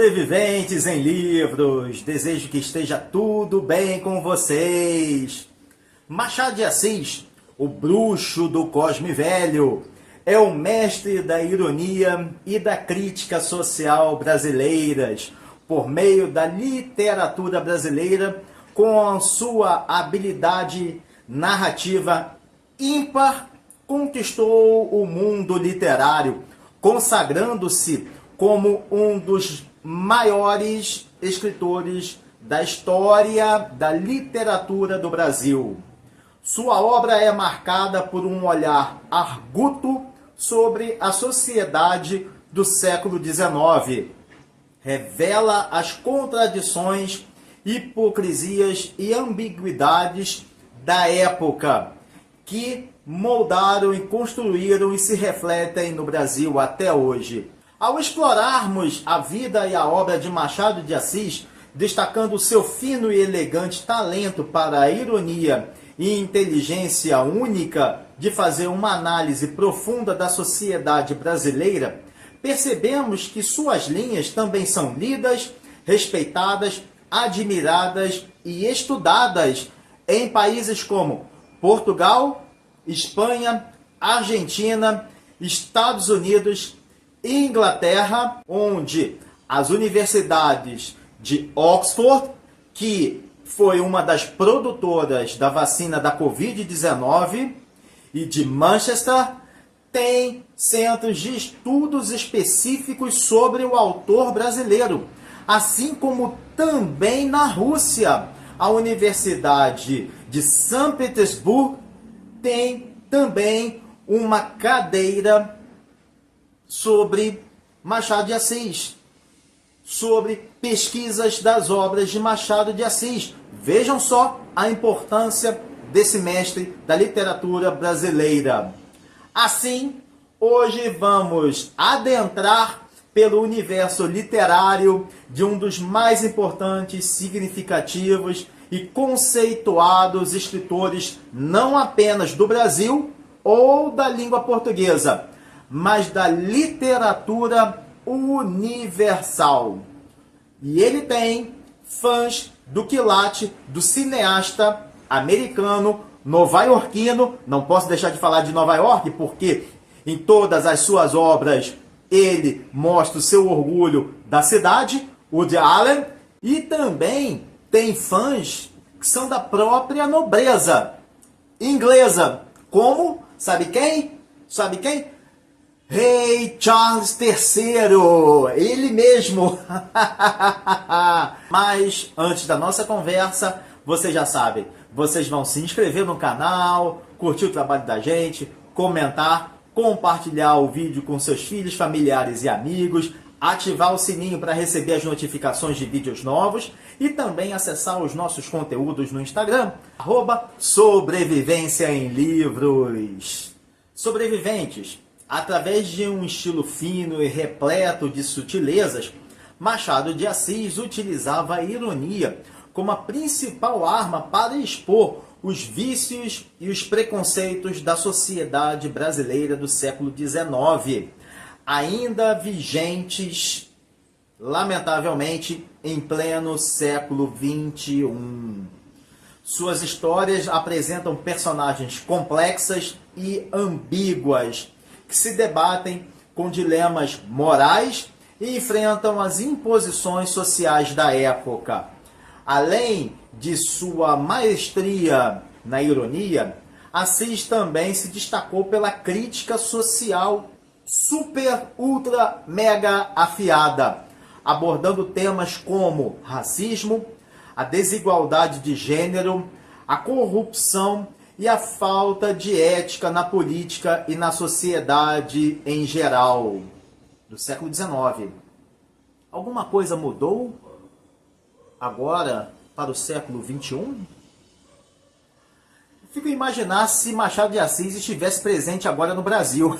Sobreviventes em livros, desejo que esteja tudo bem com vocês. Machado de Assis, o bruxo do Cosme Velho, é o mestre da ironia e da crítica social brasileiras, por meio da literatura brasileira, com a sua habilidade narrativa ímpar, conquistou o mundo literário, consagrando-se como um dos maiores escritores da história da literatura do Brasil. Sua obra é marcada por um olhar arguto sobre a sociedade do século XIX. Revela as contradições, hipocrisias e ambiguidades da época, que moldaram e construíram e se refletem no Brasil até hoje. Ao explorarmos a vida e a obra de Machado de Assis, destacando seu fino e elegante talento para a ironia e inteligência única de fazer uma análise profunda da sociedade brasileira, percebemos que suas linhas também são lidas, respeitadas, admiradas e estudadas em países como Portugal, Espanha, Argentina, Estados Unidos, Inglaterra, onde as universidades de Oxford, que foi uma das produtoras da vacina da Covid-19, e de Manchester, tem centros de estudos específicos sobre o autor brasileiro, assim como também na Rússia. A Universidade de São Petersburgo tem também uma cadeira sobre Machado de Assis, sobre pesquisas das obras de Machado de Assis. Vejam só a importância desse mestre da literatura brasileira. Assim, hoje vamos adentrar pelo universo literário de um dos mais importantes, significativos e conceituados escritores, não apenas do Brasil ou da língua portuguesa, mas da literatura universal. E ele tem fãs do quilate do cineasta americano, nova-iorquino. Não posso deixar de falar de Nova York, porque em todas as suas obras ele mostra o seu orgulho da cidade, Woody Allen, e também tem fãs que são da própria nobreza inglesa, como, sabe quem? Sabe quem? Rei Charles III, ele mesmo. Mas antes da nossa conversa, vocês já sabem, vocês vão se inscrever no canal, curtir o trabalho da gente, comentar, compartilhar o vídeo com seus filhos, familiares e amigos, ativar o sininho para receber as notificações de vídeos novos e também acessar os nossos conteúdos no Instagram, @Sobrevivência em Livros. Sobreviventes, através de um estilo fino e repleto de sutilezas, Machado de Assis utilizava a ironia como a principal arma para expor os vícios e os preconceitos da sociedade brasileira do século XIX, ainda vigentes, lamentavelmente, em pleno século XXI. Suas histórias apresentam personagens complexas e ambíguas, que se debatem com dilemas morais e enfrentam as imposições sociais da época. Além de sua maestria na ironia, Assis também se destacou pela crítica social super, ultra, mega afiada, abordando temas como racismo, a desigualdade de gênero, a corrupção e a falta de ética na política e na sociedade em geral do século XIX. Alguma coisa mudou agora para o século XXI? Fico a imaginar se Machado de Assis estivesse presente agora no Brasil.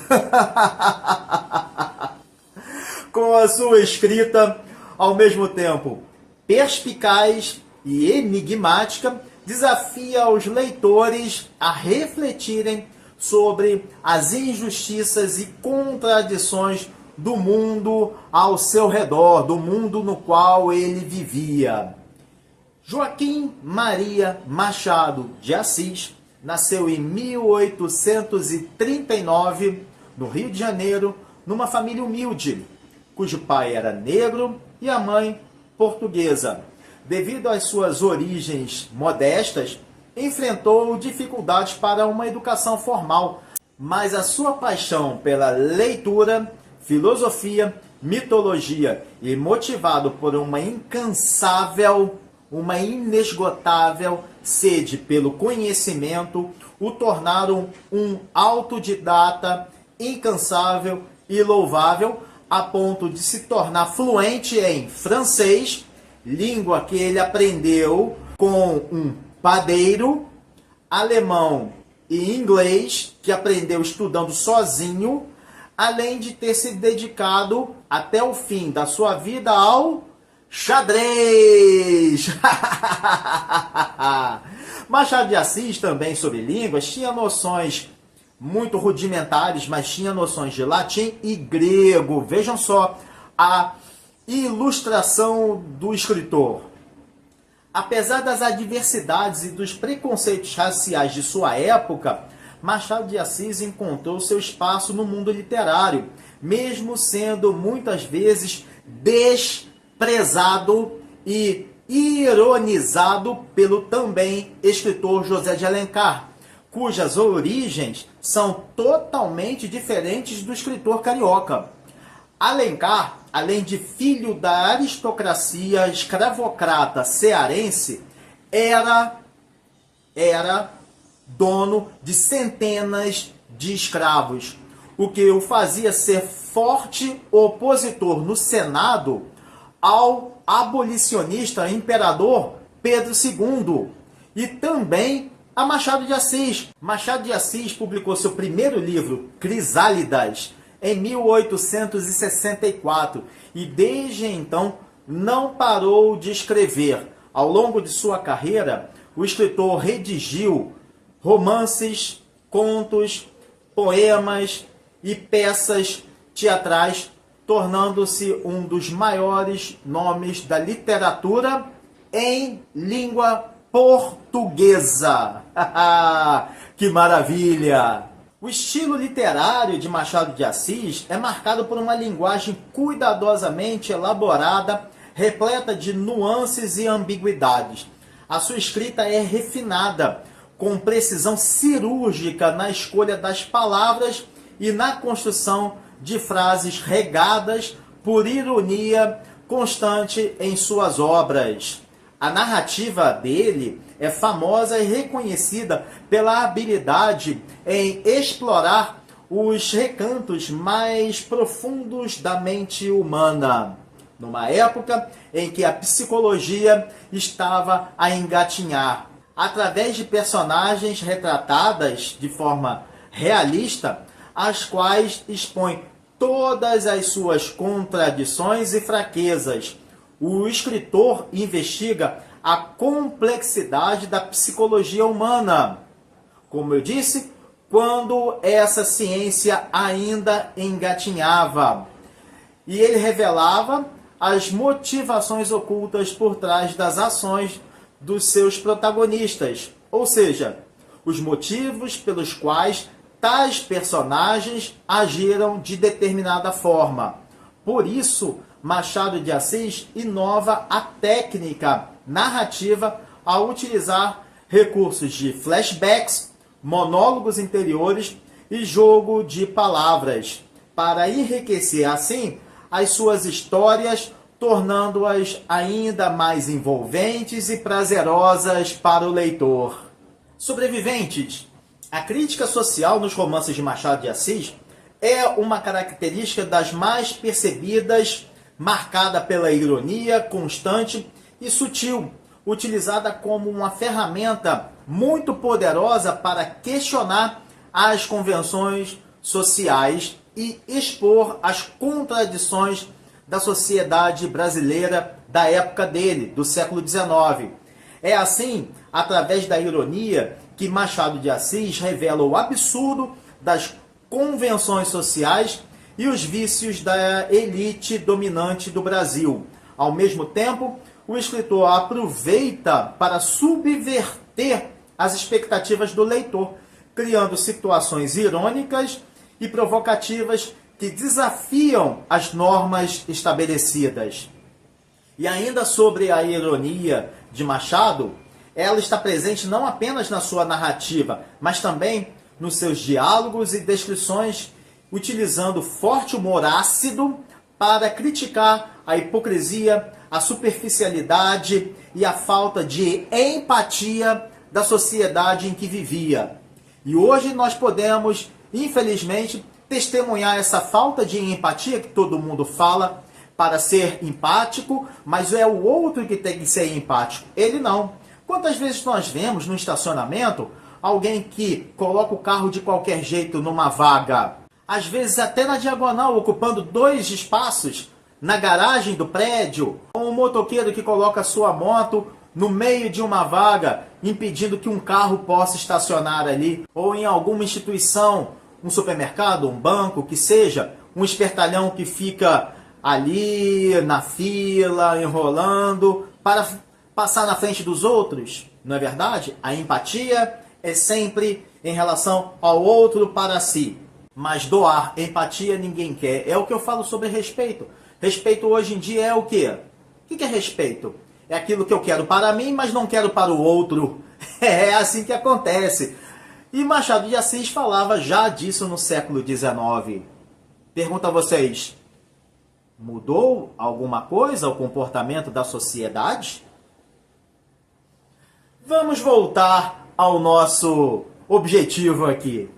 Com a sua escrita, ao mesmo tempo perspicaz e enigmática, desafia os leitores a refletirem sobre as injustiças e contradições do mundo ao seu redor, do mundo no qual ele vivia. Joaquim Maria Machado de Assis nasceu em 1839, no Rio de Janeiro, numa família humilde, cujo pai era negro e a mãe portuguesa. Devido às suas origens modestas, enfrentou dificuldades para uma educação formal, mas a sua paixão pela leitura, filosofia, mitologia e motivado por uma inesgotável sede pelo conhecimento, o tornaram um autodidata incansável e louvável, a ponto de se tornar fluente em francês, língua que ele aprendeu com um padeiro, alemão e inglês, que aprendeu estudando sozinho, além de ter se dedicado até o fim da sua vida ao xadrez. Machado de Assis, também sobre línguas, tinha noções muito rudimentares, mas tinha noções de latim e grego. Vejam só a ilustração do escritor. Apesar das adversidades e dos preconceitos raciais de sua época, Machado de Assis encontrou seu espaço no mundo literário, mesmo sendo muitas vezes desprezado e ironizado pelo também escritor José de Alencar, cujas origens são totalmente diferentes do escritor carioca. Alencar, além de filho da aristocracia escravocrata cearense, era dono de centenas de escravos, o que o fazia ser forte opositor no Senado ao abolicionista imperador Pedro II e também a Machado de Assis. Machado de Assis publicou seu primeiro livro, Crisálidas, em 1864 e desde então não parou de escrever. Ao longo de sua carreira, o escritor redigiu romances, contos, poemas e peças teatrais, tornando-se um dos maiores nomes da literatura em língua portuguesa. Que maravilha! O estilo literário de Machado de Assis é marcado por uma linguagem cuidadosamente elaborada, repleta de nuances e ambiguidades. A sua escrita é refinada, com precisão cirúrgica na escolha das palavras e na construção de frases regadas por ironia constante em suas obras. A narrativa dele é famosa e reconhecida pela habilidade em explorar os recantos mais profundos da mente humana, numa época em que a psicologia estava a engatinhar. Através de personagens retratadas de forma realista, as quais expõem todas as suas contradições e fraquezas. O escritor investiga a complexidade da psicologia humana, como eu disse, quando essa ciência ainda engatinhava. E ele revelava as motivações ocultas por trás das ações dos seus protagonistas, ou seja, os motivos pelos quais tais personagens agiram de determinada forma. Por isso, Machado de Assis inova a técnica narrativa ao utilizar recursos de flashbacks, monólogos interiores e jogo de palavras, para enriquecer assim as suas histórias, tornando-as ainda mais envolventes e prazerosas para o leitor. Sobreviventes. A crítica social nos romances de Machado de Assis é uma característica das mais percebidas, marcada pela ironia constante e sutil, utilizada como uma ferramenta muito poderosa para questionar as convenções sociais e expor as contradições da sociedade brasileira da época dele, do século XIX. É assim, através da ironia, que Machado de Assis revela o absurdo das convenções sociais e os vícios da elite dominante do Brasil. Ao mesmo tempo, o escritor aproveita para subverter as expectativas do leitor, criando situações irônicas e provocativas que desafiam as normas estabelecidas. E ainda sobre a ironia de Machado, ela está presente não apenas na sua narrativa, mas também nos seus diálogos e descrições, utilizando forte humor ácido para criticar a hipocrisia, a superficialidade e a falta de empatia da sociedade em que vivia. E hoje nós podemos, infelizmente, testemunhar essa falta de empatia que todo mundo fala para ser empático, mas é o outro que tem que ser empático. Ele não. Quantas vezes nós vemos no estacionamento alguém que coloca o carro de qualquer jeito numa vaga, às vezes até na diagonal, ocupando 2 espaços na garagem do prédio, ou um motoqueiro que coloca sua moto no meio de uma vaga, impedindo que um carro possa estacionar ali, ou em alguma instituição, um supermercado, um banco, que seja, um espertalhão que fica ali na fila, enrolando, para passar na frente dos outros. Não é verdade? A empatia é sempre em relação ao outro para si. Mas doar empatia ninguém quer. É o que eu falo sobre respeito. Respeito hoje em dia é o quê? O que é respeito? É aquilo que eu quero para mim, mas não quero para o outro. É assim que acontece. E Machado de Assis falava já disso no século XIX. Pergunto a vocês, mudou alguma coisa o comportamento da sociedade? Vamos voltar ao nosso objetivo aqui.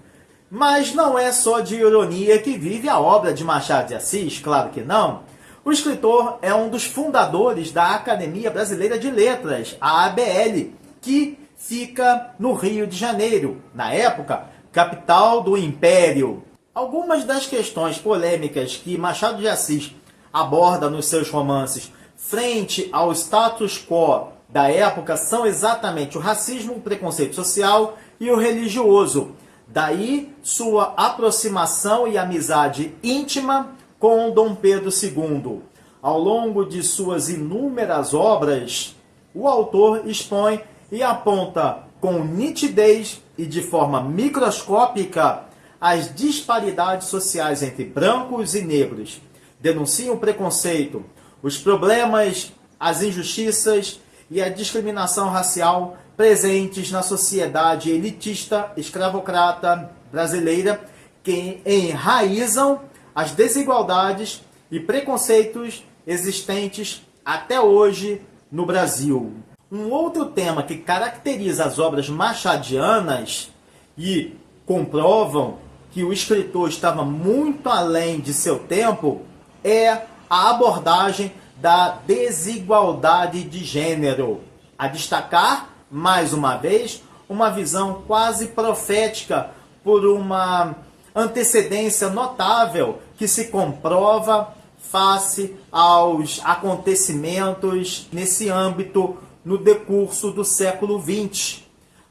Mas não é só de ironia que vive a obra de Machado de Assis, claro que não. O escritor é um dos fundadores da Academia Brasileira de Letras, a ABL, que fica no Rio de Janeiro, na época, capital do Império. Algumas das questões polêmicas que Machado de Assis aborda nos seus romances frente ao status quo da época são exatamente o racismo, o preconceito social e o religioso. Daí sua aproximação e amizade íntima com Dom Pedro II. Ao longo de suas inúmeras obras, o autor expõe e aponta com nitidez e de forma microscópica as disparidades sociais entre brancos e negros. Denuncia o preconceito, os problemas, as injustiças e a discriminação racial presentes na sociedade elitista, escravocrata brasileira, que enraizam as desigualdades e preconceitos existentes até hoje no Brasil. Um outro tema que caracteriza as obras machadianas e comprovam que o escritor estava muito além de seu tempo é a abordagem da desigualdade de gênero. A destacar, mais uma vez, uma visão quase profética por uma antecedência notável que se comprova face aos acontecimentos nesse âmbito no decurso do século XX.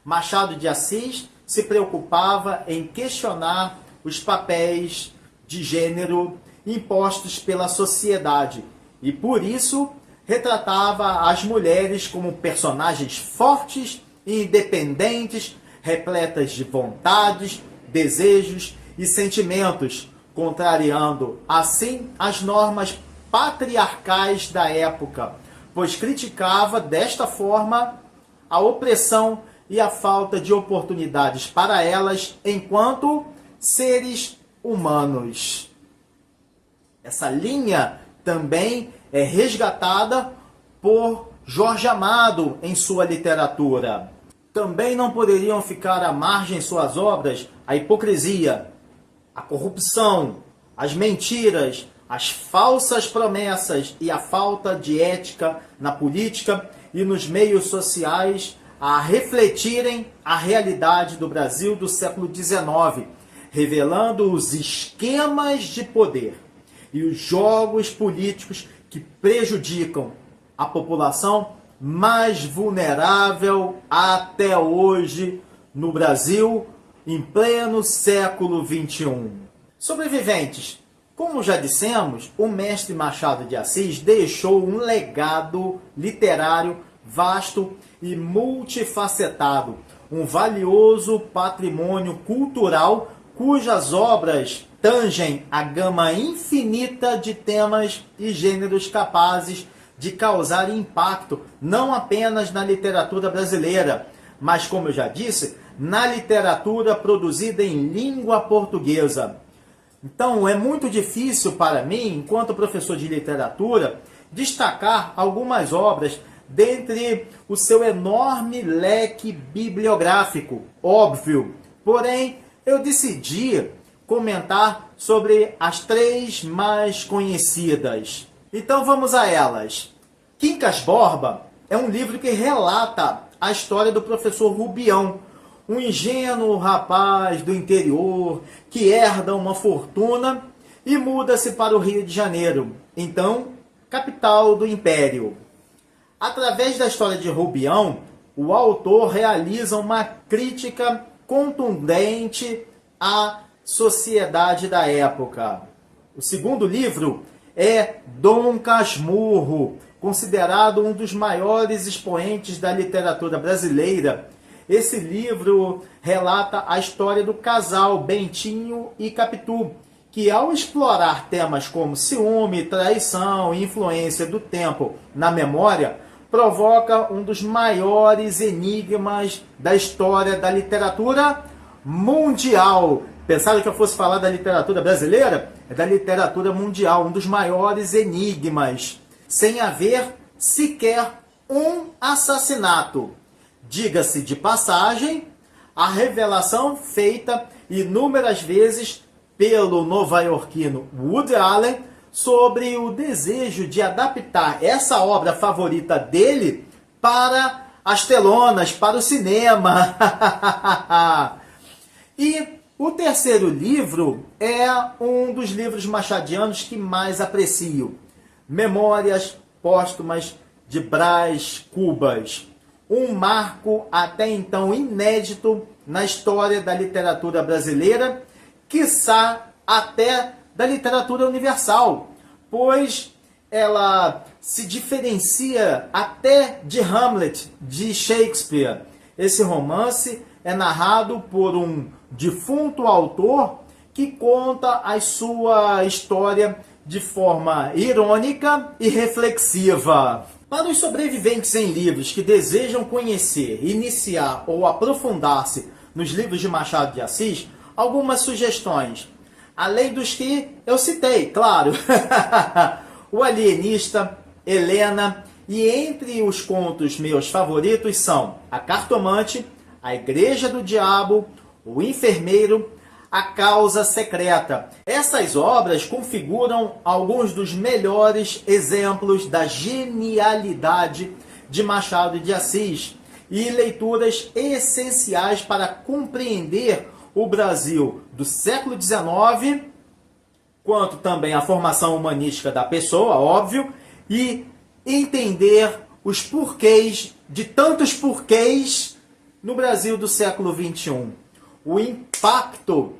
Machado de Assis se preocupava em questionar os papéis de gênero impostos pela sociedade e, por isso, retratava as mulheres como personagens fortes e independentes, repletas de vontades, desejos e sentimentos, contrariando, assim, as normas patriarcais da época, pois criticava, desta forma, a opressão e a falta de oportunidades para elas enquanto seres humanos. Essa linha também é resgatada por Jorge Amado em sua literatura. Também não poderiam ficar à margem em suas obras a hipocrisia, a corrupção, as mentiras, as falsas promessas e a falta de ética na política e nos meios sociais a refletirem a realidade do Brasil do século XIX, revelando os esquemas de poder e os jogos políticos que prejudicam a população mais vulnerável até hoje no Brasil, em pleno século XXI. Sobreviventes, Como já dissemos, o mestre Machado de Assis deixou um legado literário vasto e multifacetado, um valioso patrimônio cultural cujas obras tangem a gama infinita de temas e gêneros capazes de causar impacto não apenas na literatura brasileira, mas, como eu já disse, na literatura produzida em língua portuguesa. Então, é muito difícil para mim, enquanto professor de literatura, destacar algumas obras dentre o seu enorme leque bibliográfico, óbvio. Porém, eu decidi comentar sobre as 3 mais conhecidas. Então vamos a elas. Quincas Borba é um livro que relata a história do professor Rubião, um ingênuo rapaz do interior que herda uma fortuna e muda-se para o Rio de Janeiro, então capital do Império. Através da história de Rubião, o autor realiza uma crítica contundente à sociedade da época. O segundo livro é Dom Casmurro, considerado um dos maiores expoentes da literatura brasileira. Esse livro relata a história do casal Bentinho e Capitu, que ao explorar temas como ciúme, traição e influência do tempo na memória, provoca um dos maiores enigmas da história da literatura mundial. Pensaram que eu fosse falar da literatura brasileira? É da literatura mundial, um dos maiores enigmas, sem haver sequer um assassinato. Diga-se de passagem, a revelação feita inúmeras vezes pelo nova-iorquino Woody Allen sobre o desejo de adaptar essa obra favorita dele para as telonas, para o cinema. E o terceiro livro é um dos livros machadianos que mais aprecio. Memórias Póstumas de Brás Cubas. Um marco até então inédito na história da literatura brasileira, quiçá até da literatura universal, pois ela se diferencia até de Hamlet, de Shakespeare. Esse romance é narrado por um defunto autor que conta a sua história de forma irônica e reflexiva. Para os sobreviventes em livros que desejam conhecer, iniciar ou aprofundar-se nos livros de Machado de Assis, algumas sugestões. Além dos que eu citei, claro. O Alienista, Helena, e entre os contos meus favoritos são A Cartomante, A Igreja do Diabo, O Enfermeiro, A Causa Secreta. Essas obras configuram alguns dos melhores exemplos da genialidade de Machado de Assis e leituras essenciais para compreender o Brasil do século XIX, quanto também a formação humanística da pessoa, óbvio, e entender os porquês de tantos porquês no Brasil do século XXI. O impacto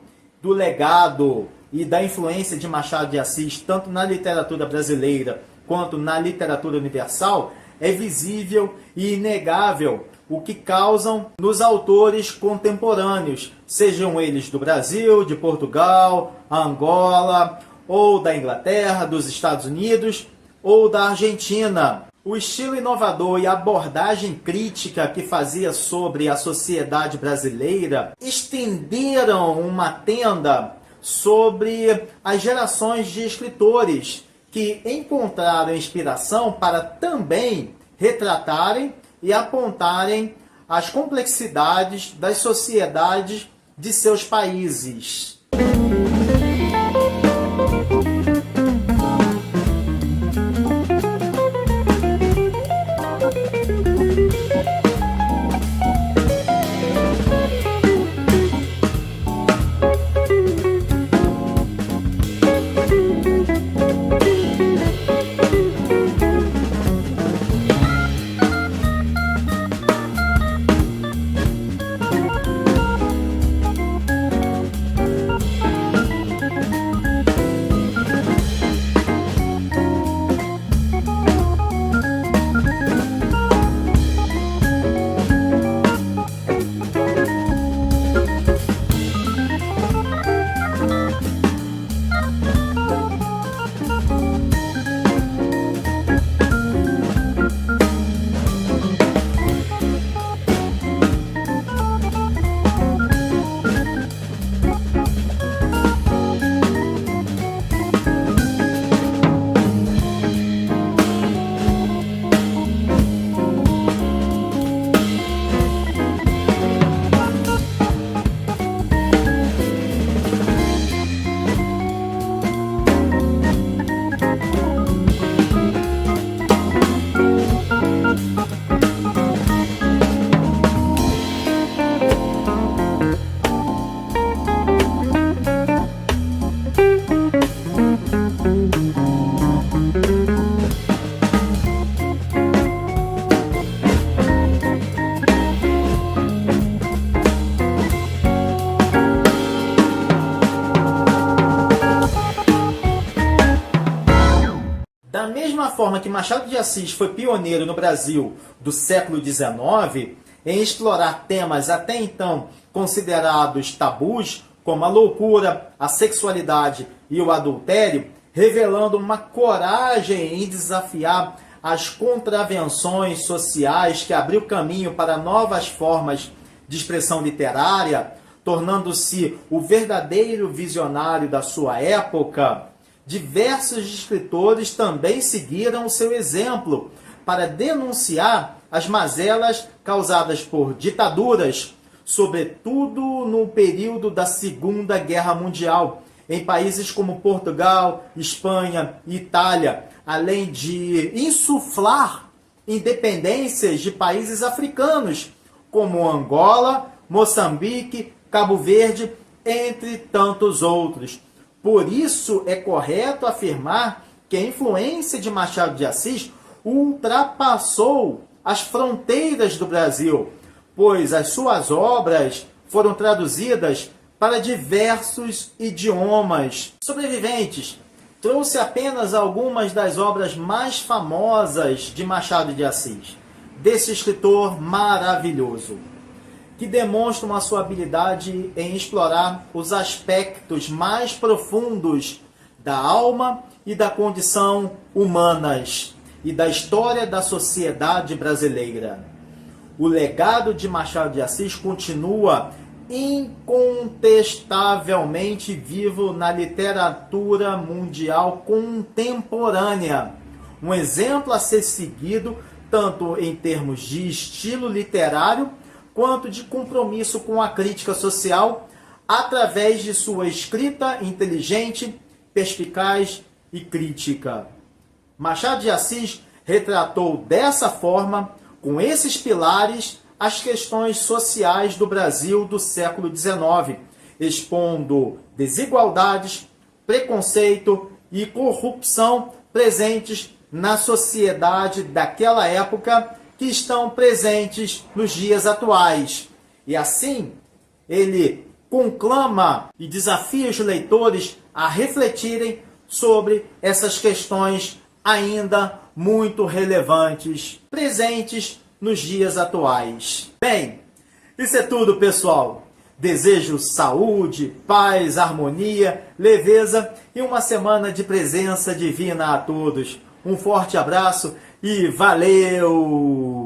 do legado e da influência de Machado de Assis, tanto na literatura brasileira quanto na literatura universal, é visível e inegável, o que causam nos autores contemporâneos, sejam eles do Brasil, de Portugal, Angola, ou da Inglaterra, dos Estados Unidos, ou da Argentina. O estilo inovador e a abordagem crítica que fazia sobre a sociedade brasileira estenderam uma tenda sobre as gerações de escritores que encontraram inspiração para também retratarem e apontarem as complexidades das sociedades de seus países. mesma forma que Machado de Assis foi pioneiro no Brasil do século XIX em explorar temas até então considerados tabus, como a loucura, a sexualidade e o adultério, revelando uma coragem em desafiar as contravenções sociais que abriu caminho para novas formas de expressão literária, tornando-se o verdadeiro visionário da sua época, diversos escritores também seguiram o seu exemplo para denunciar as mazelas causadas por ditaduras, sobretudo no período da Segunda Guerra Mundial, em países como Portugal, Espanha e Itália, além de insuflar independências de países africanos, como Angola, Moçambique, Cabo Verde, entre tantos outros. Por isso, é correto afirmar que a influência de Machado de Assis ultrapassou as fronteiras do Brasil, pois as suas obras foram traduzidas para diversos idiomas. Sobreviventes trouxe apenas algumas das obras mais famosas de Machado de Assis, desse escritor maravilhoso, que demonstram a sua habilidade em explorar os aspectos mais profundos da alma e da condição humanas e da história da sociedade brasileira. O legado de Machado de Assis continua incontestavelmente vivo na literatura mundial contemporânea. Um exemplo a ser seguido tanto em termos de estilo literário quanto de compromisso com a crítica social, através de sua escrita inteligente, perspicaz e crítica. Machado de Assis retratou dessa forma, com esses pilares, as questões sociais do Brasil do século XIX, expondo desigualdades, preconceito e corrupção presentes na sociedade daquela época, que estão presentes nos dias atuais. E assim, ele conclama e desafia os leitores a refletirem sobre essas questões ainda muito relevantes, presentes nos dias atuais. Bem, isso é tudo, pessoal. Desejo saúde, paz, harmonia, leveza e uma semana de presença divina a todos. Um forte abraço e valeu!